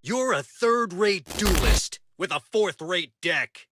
You're a third-rate duelist with a fourth-rate deck.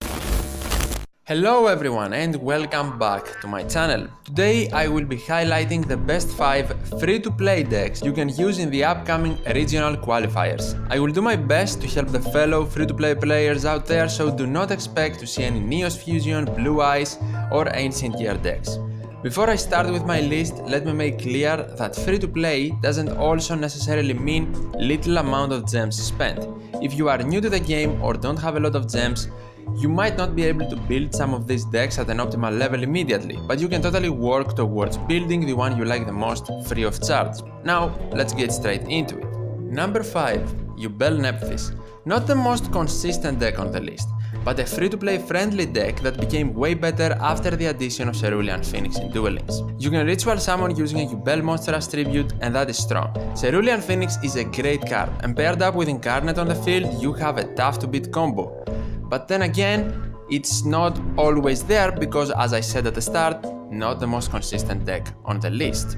Hello everyone and welcome back to my channel. Today I will be highlighting the best 5 free-to-play decks you can use in the upcoming regional qualifiers. I will do my best to help the fellow free-to-play players out there, so do not expect to see any Neos Fusion, Blue Eyes or Ancient Year decks. Before I start with my list, let me make clear that free-to-play doesn't also necessarily mean little amount of gems spent. If you are new to the game or don't have a lot of gems, you might not be able to build some of these decks at an optimal level immediately, but you can totally work towards building the one you like the most free of charge. Now, let's get straight into it. Number 5. Duel Nephthys. Not the most consistent deck on the list, but a free-to-play friendly deck that became way better after the addition of Cerulean Phoenix in Duel Links. You can ritual summon using a Duel monster as tribute, and that is strong. Cerulean Phoenix is a great card, and paired up with Incarnate on the field, you have a tough to beat combo. But then again, it's not always there because, as I said at the start, not the most consistent deck on the list.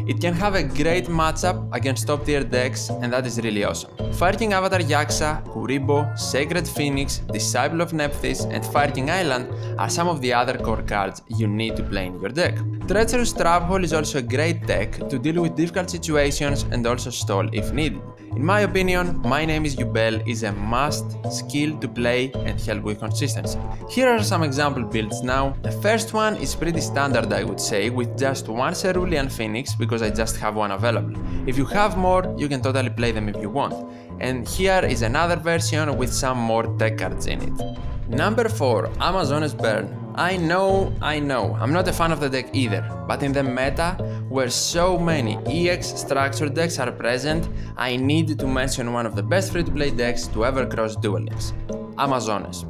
It can have a great matchup against top tier decks, and that is really awesome. Fire King Avatar Yaksa, Kuribo, Sacred Phoenix, Disciple of Nephthys and Fire King Island are some of the other core cards you need to play in your deck. Treacherous Trap Hole is also a great deck to deal with difficult situations and also stall if needed. In my opinion, My Name is Duel is a must skill to play and help with consistency. Here are some example builds now. The first one is pretty standard, I would say, with just one Cerulean Phoenix because I just have one available. If you have more, you can totally play them if you want. And here is another version with some more tech cards in it. Number 4. Amazonas Burn. I know, I'm not a fan of the deck either, but in the meta, where so many EX structure decks are present, I need to mention one of the best free-to-play decks to ever cross Duel Links: Amazonas.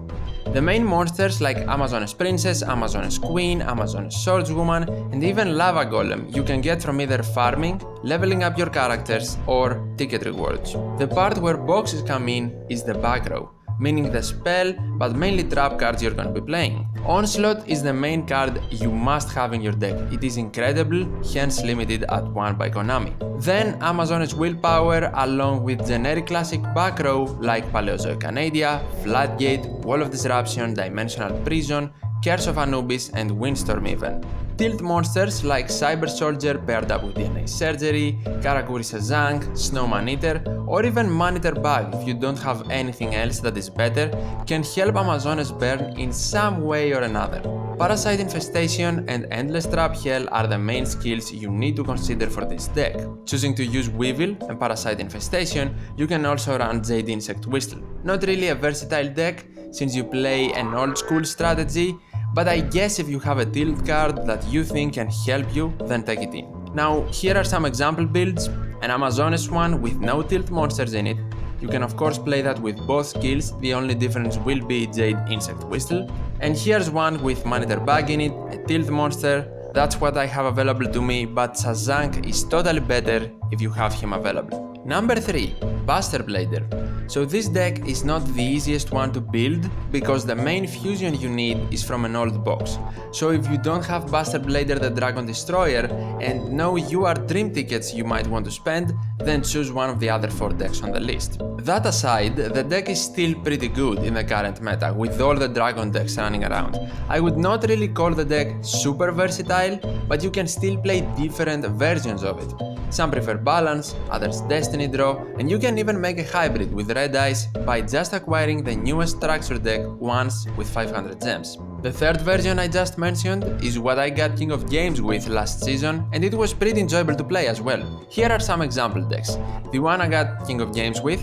The main monsters like Amazonas Princess, Amazonas Queen, Amazonas Swordswoman, and even Lava Golem you can get from either farming, leveling up your characters, or ticket rewards. The part where boxes come in is the back row, meaning the spell, but mainly trap cards you're gonna be playing. Onslaught is the main card you must have in your deck. It is incredible, hence limited at 1 by Konami. Then Amazonas Willpower along with generic classic back row like Paleozoic Canadia, Floodgate, Wall of Disruption, Dimensional Prison, Curse of Anubis and Windstorm even. Tilt monsters like Cyber Soldier paired up with DNA Surgery, Karakuri Sazang, Snowman Eater, or even Man-Eater Bug if you don't have anything else that is better, can help Amazonas Burn in some way or another. Parasite Infestation and Endless Trap Hell are the main skills you need to consider for this deck. Choosing to use Weevil and Parasite Infestation, you can also run Jade Insect Whistle. Not really a versatile deck since you play an old school strategy, but I guess if you have a tilt card that you think can help you, then take it in. Now, here are some example builds. An Amazonas one with no tilt monsters in it. You can of course play that with both skills, the only difference will be Jade Insect Whistle. And here's one with Man-Eater Bug in it, a tilt monster. That's what I have available to me, but Sazank is totally better if you have him available. Number 3. Buster Blader. So this deck is not the easiest one to build because the main fusion you need is from an old box. So if you don't have Buster Blader the Dragon Destroyer and know you are dream tickets you might want to spend, then choose one of the other 4 decks on the list. That aside, the deck is still pretty good in the current meta with all the dragon decks running around. I would not really call the deck super versatile, but you can still play different versions of it. Some prefer balance, others destiny draw, and you can even make a hybrid with red eyes by just acquiring the newest structure deck once with 500 gems. The third version I just mentioned is what I got King of Games with last season, and it was pretty enjoyable to play as well. Here are some example decks. The one I got King of Games with,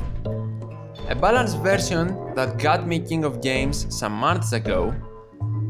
a balanced version that got me King of Games some months ago,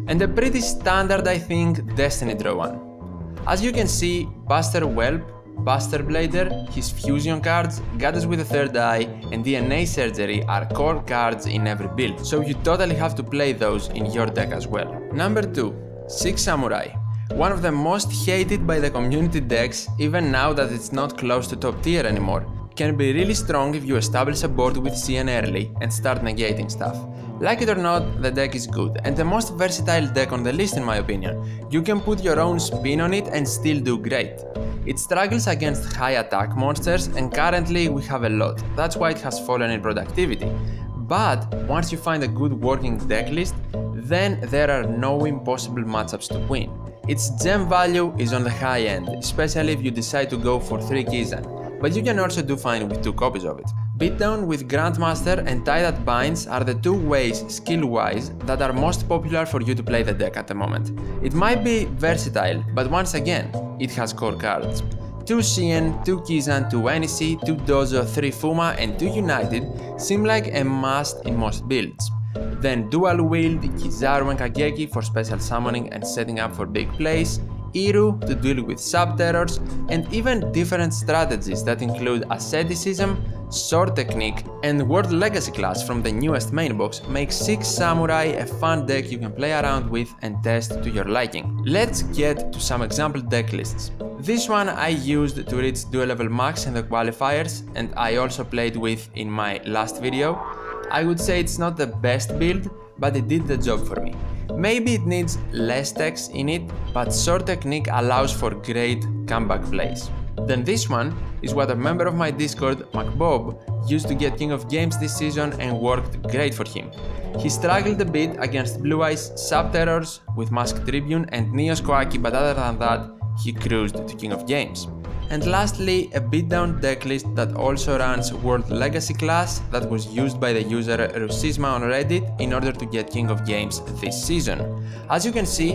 and a pretty standard, I think, Destiny draw one. As you can see, Buster Whelp, Buster Blader, his fusion cards, Goddess with a Third Eye, and DNA Surgery are core cards in every build, so you totally have to play those in your deck as well. Number 2. Six Samurai. One of the most hated by the community decks, even now that it's not close to top tier anymore. Can be really strong if you establish a board with CN early and start negating stuff. Like it or not, the deck is good, and the most versatile deck on the list in my opinion. You can put your own spin on it and still do great. It struggles against high attack monsters and currently we have a lot, that's why it has fallen in productivity. But once you find a good working deck list, then there are no impossible matchups to win. Its gem value is on the high end, especially if you decide to go for 3 Kizan, but you can also do fine with 2 copies of it. Beatdown with Grandmaster and Tie That Binds are the 2 ways, skill-wise, that are most popular for you to play the deck at the moment. It might be versatile, but once again, it has core cards. 2 Cien, 2 Kizan, 2 NEC, 2 Dozo, 3 Fuma and 2 United seem like a must in most builds. Then Dual Wield, Kizaru and Kageki for special summoning and setting up for big plays, Iru to deal with sub-terrors, and even different strategies that include asceticism, sword technique, and World Legacy class from the newest main box make 6 Samurai a fun deck you can play around with and test to your liking. Let's get to some example deck lists. This one I used to reach duel level max in the qualifiers and I also played with in my last video. I would say it's not the best build, but it did the job for me. Maybe it needs less text in it, but sword technique allows for great comeback plays. Then this one is what a member of my Discord, MacBob, used to get King of Games this season and worked great for him. He struggled a bit against Blue Eyes Sub-Terrors with Mask Tribune and Neos Koaki, but other than that, he cruised to King of Games. And lastly, a beatdown decklist that also runs World Legacy class that was used by the user Rusisma on Reddit in order to get King of Games this season. As you can see,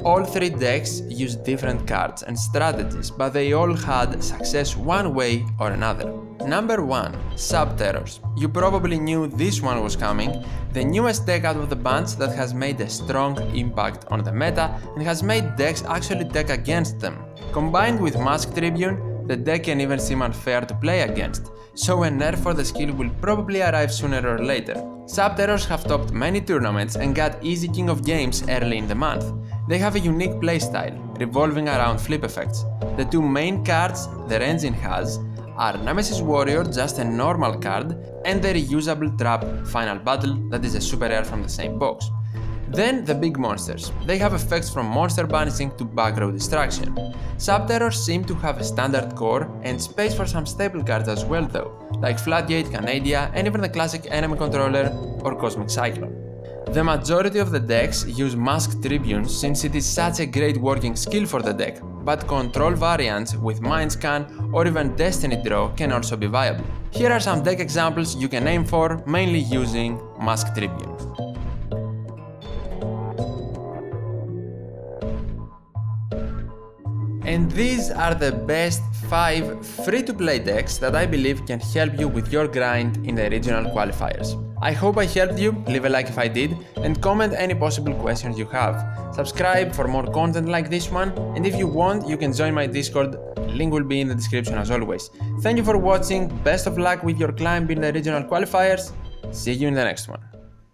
all 3 decks use different cards and strategies, but they all had success one way or another. Number 1. Sub-Terrors. You probably knew this one was coming, the newest deck out of the bunch that has made a strong impact on the meta and has made decks actually deck against them. Combined with Mask Tribune, the deck can even seem unfair to play against, so a nerf for the skill will probably arrive sooner or later. Sub-Terrors have topped many tournaments and got easy King of Games early in the month. They have a unique playstyle, revolving around flip effects. The 2 main cards their engine has are Nemesis Warrior, just a normal card, and the reusable trap Final Battle that is a super rare from the same box. Then the big monsters. They have effects from monster banishing to back row destruction. Sub-Terrors seem to have a standard core and space for some staple cards as well though, like Flatgate, Canadia, and even the classic Enemy Controller or Cosmic Cyclone. The majority of the decks use Mask Tribune since it is such a great working skill for the deck, but control variants with Mind Scan or even Destiny Draw can also be viable. Here are some deck examples you can aim for, mainly using Mask Tribune. And these are the best 5 free-to-play decks that I believe can help you with your grind in the regional qualifiers. I hope I helped you, leave a like if I did, and comment any possible questions you have. Subscribe for more content like this one, and if you want, you can join my Discord, link will be in the description as always. Thank you for watching, best of luck with your climb in the regional qualifiers, see you in the next one.